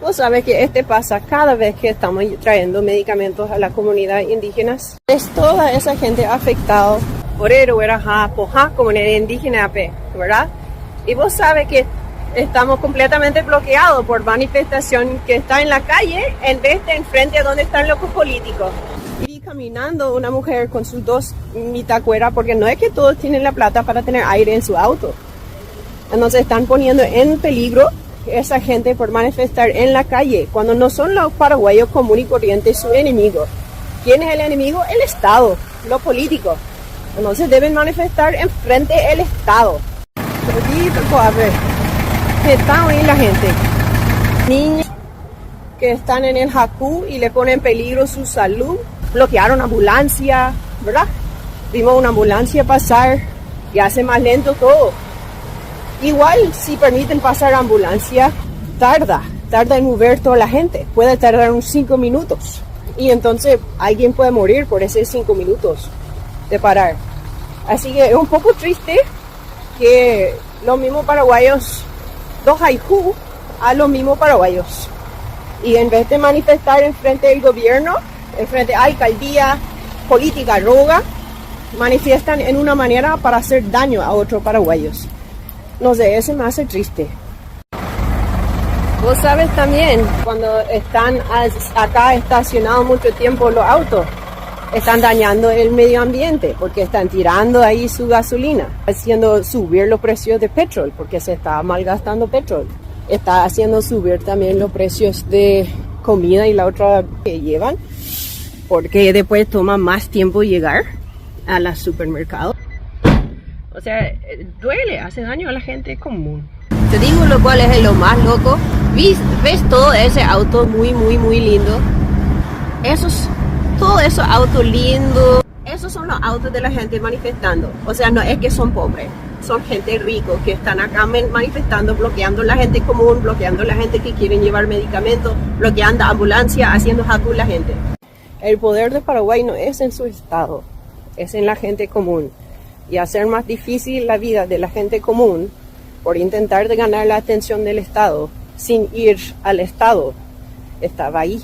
Vos sabés que pasa cada vez que estamos trayendo medicamentos a las comunidades indígenas. Es toda esa gente afectada por el comunidad indígena, ¿verdad? Y vos sabés que estamos completamente bloqueados por manifestación que está en la calle en vez de enfrente a donde están los políticos. Y caminando una mujer con sus dos mitacueras, porque no es que todos tienen la plata para tener aire en su auto. Entonces están poniendo en peligro esa gente por manifestar en la calle, cuando no son los paraguayos comunes y corrientes su enemigo. ¿Quién es el enemigo? El Estado, los políticos. Entonces deben manifestar enfrente del Estado. Está ahí la gente. Niños que están en el jacú y le ponen en peligro su salud. Bloquearon ambulancia, ¿verdad? Vimos una ambulancia pasar y hace más lento todo. Igual, si permiten pasar ambulancia, tarda en mover toda la gente. Puede tardar unos 5 minutos. Y entonces alguien puede morir por esos 5 minutos de parar. Así que es un poco triste que los mismos paraguayos, los haiku a los mismos paraguayos. Y en vez de manifestar en frente del gobierno, en frente a alcaldía, política, roga, manifiestan en una manera para hacer daño a otros paraguayos. No sé, eso me hace triste. Vos sabes también, cuando están acá estacionados mucho tiempo los autos, están dañando el medio ambiente porque están tirando ahí su gasolina, haciendo subir los precios de petróleo porque se está malgastando petróleo. Está haciendo subir también los precios de comida y la otra que llevan porque después toma más tiempo llegar a los supermercados. O sea, duele, hace daño a la gente común. Te digo lo cual es lo más loco. ¿Ves todo ese auto muy lindo? Todos esos autos lindos, esos son los autos de la gente manifestando. O sea, no es que son pobres, son gente rico que están acá manifestando, bloqueando la gente común, bloqueando la gente que quieren llevar medicamentos, bloqueando ambulancia, haciendo jacu la gente. El poder de Paraguay no es en su estado, es en la gente común. Y hacer más difícil la vida de la gente común por intentar de ganar la atención del Estado sin ir al Estado, estaba ahí.